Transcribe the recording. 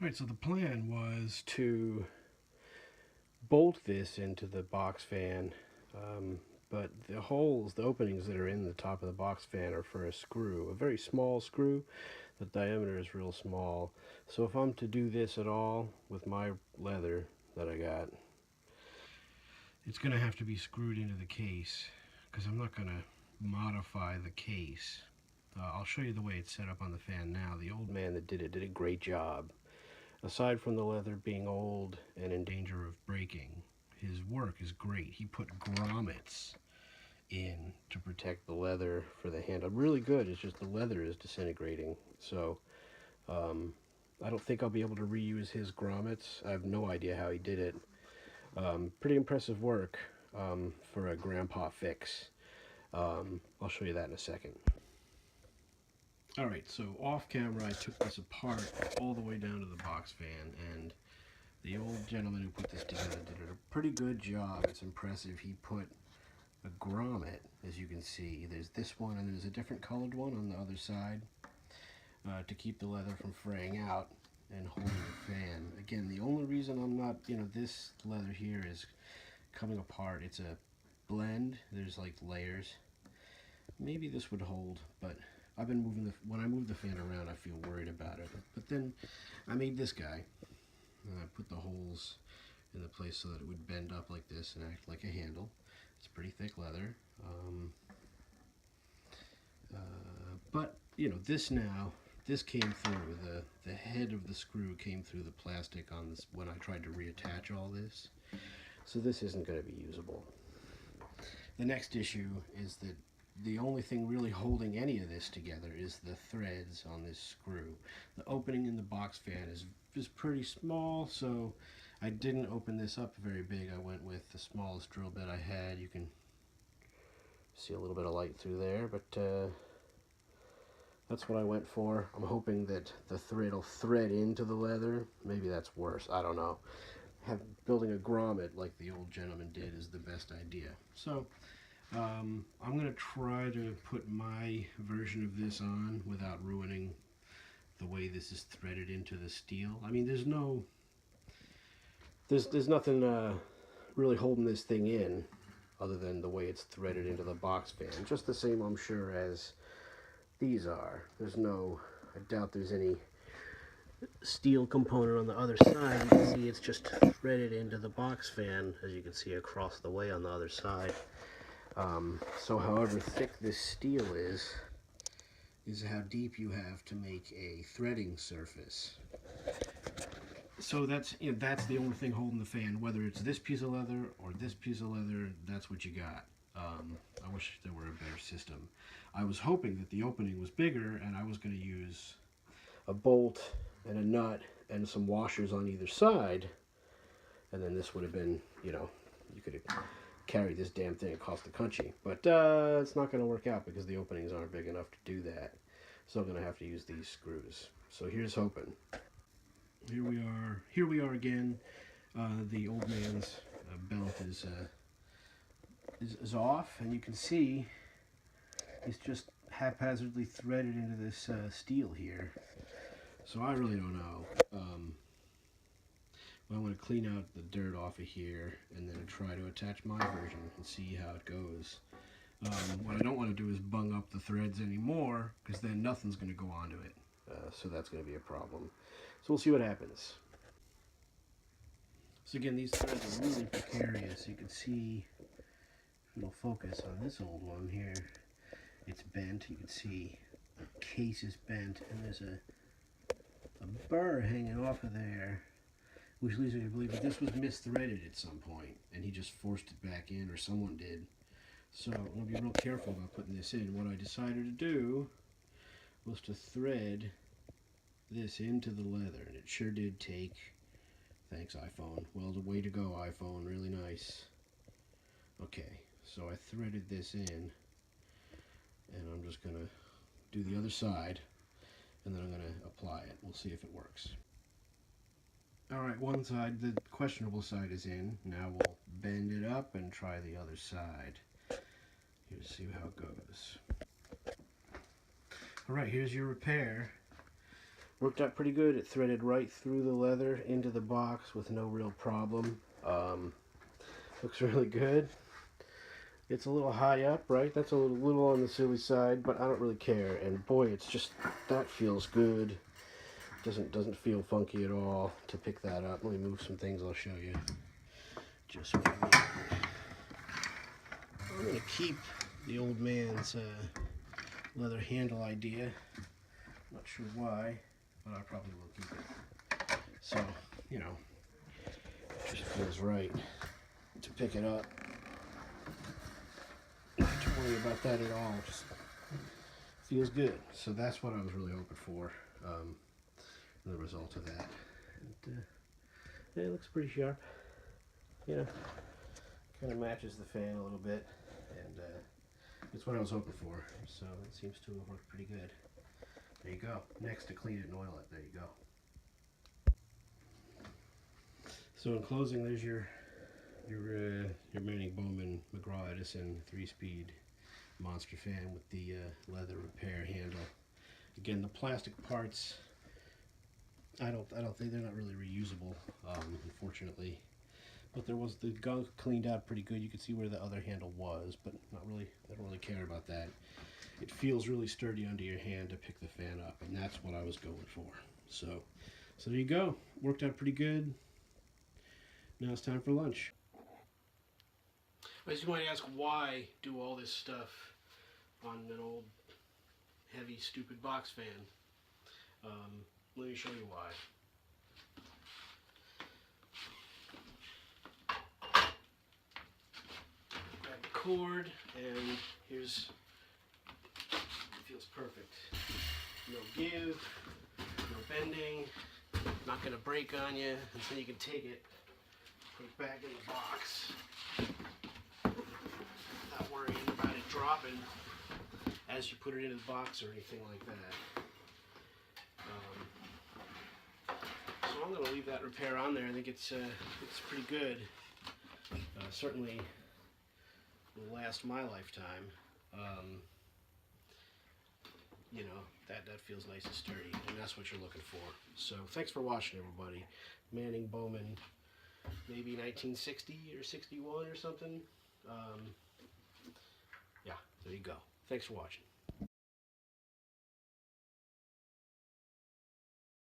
Alright, so the plan was to bolt this into the box fan, but the holes, the openings that are in the top of the box fan are for a screw, a very small screw. The diameter is real small. So if I'm to do this at all with my leather that I got, it's going to have to be screwed into the case because I'm not going to modify the case. I'll show you the way it's set up on the fan now. The old man that did it did a great job. Aside from the leather being old and in danger of breaking, his work is great. He put grommets in to protect the leather for the handle. Really good. It's just the leather is disintegrating. So I don't think I'll be able to reuse his grommets. I have no idea how he did it. Pretty impressive work for a grandpa fix. I'll show you that in a second. Alright, so off camera I took this apart all the way down to the box fan, and the old gentleman who put this together did a pretty good job. It's impressive. He put a grommet, as you can see. There's this one and there's a different colored one on the other side to keep the leather from fraying out and holding the fan. Again, the only reason I'm not, this leather here is coming apart. It's a blend. There's like layers. Maybe this would hold, but I've been moving when I move the fan around, I feel worried about it. But then I made this guy, and I put the holes in the place so that it would bend up like this and act like a handle. It's pretty thick leather. But this came through. The head of the screw came through the plastic on this when I tried to reattach all this. So this isn't going to be usable. The next issue is that the only thing really holding any of this together is the threads on this screw. The opening in the box fan is pretty small, so I didn't open this up very big. I went with the smallest drill bit I had. You can see a little bit of light through there, but that's what I went for. I'm hoping that the thread will thread into the leather. Maybe that's worse. I don't know. Building a grommet like the old gentleman did is the best idea. So I'm going to try to put my version of this on without ruining the way this is threaded into the steel. I mean, there's nothing really holding this thing in other than the way it's threaded into the box fan. Just the same, I'm sure, as these are. I doubt there's any steel component on the other side. You can see it's just threaded into the box fan, as you can see across the way on the other side. So however thick this steel is how deep you have to make a threading surface. So that's the only thing holding the fan. Whether it's this piece of leather or this piece of leather, that's what you got. I wish there were a better system. I was hoping that the opening was bigger and I was going to use a bolt and a nut and some washers on either side, and then this would have been, you could have carried this damn thing across the country. But it's not going to work out because the openings aren't big enough to do that. So I'm going to have to use these screws. So here's hoping. Here we are again. The old man's belt is off, and you can see it's just haphazardly threaded into this steel here. So I really don't know. I want to clean out the dirt off of here and then try to attach my version and see how it goes. What I don't want to do is bung up the threads anymore, because then nothing's going to go onto it. So that's going to be a problem. So we'll see what happens. So again, these threads are really precarious. You can see, if it'll focus on this old one here, it's bent. You can see the case is bent, and there's a burr hanging off of there, which leads me to believe that this was misthreaded at some point, and he just forced it back in, or someone did. So I'm going to be real careful about putting this in. What I decided to do was to thread this into the leather, and it sure did take. Thanks, iPhone. Well, the way to go, iPhone. Really nice. Okay, so I threaded this in, and I'm just going to do the other side, and then I'm going to apply it. We'll see if it works. Alright, one side, the questionable side, is in. Now we'll bend it up and try the other side. Here's see how it goes. Alright, here's your repair. Worked out pretty good. It threaded right through the leather into the box with no real problem. Looks really good. It's a little high up, right? That's a little on the silly side, but I don't really care. And boy, it's just, that feels good. Doesn't feel funky at all to pick that up. Let me move some things, I'll show you. Just what I mean. I'm gonna keep the old man's leather handle idea. Not sure why, but I probably will keep it. So, you know, it just feels right to pick it up. Not to worry about that at all. Just feels good. So that's what I was really hoping for. The result of that. And, yeah, it looks pretty sharp. You know, kind of matches the fan a little bit, and it's what I was hoping for. So it seems to have worked pretty good. There you go. Next, to clean it and oil it. There you go. So in closing, there's your Manning-Bowman McGraw-Edison 3-speed monster fan with the leather repair handle. Again, the plastic parts, I don't think they're not really reusable, unfortunately. But there was the gunk cleaned out pretty good. You could see where the other handle was, but not really. I don't really care about that. It feels really sturdy under your hand to pick the fan up, and that's what I was going for. So there you go. Worked out pretty good. Now it's time for lunch. As you might ask, why do all this stuff on an old, heavy, stupid box fan? Let me show you why. Grab the cord, and here's, it feels perfect. No give, no bending, not going to break on you until you can take it, put it back in the box. Not worrying about it dropping as you put it into the box or anything like that. So I'm going to leave that repair on there. I think it's pretty good. Certainly will last my lifetime. You know, that feels nice and sturdy, and that's what you're looking for. So thanks for watching, everybody. Manning-Bowman, maybe 1960 or 61 or something. Yeah, there you go. Thanks for watching.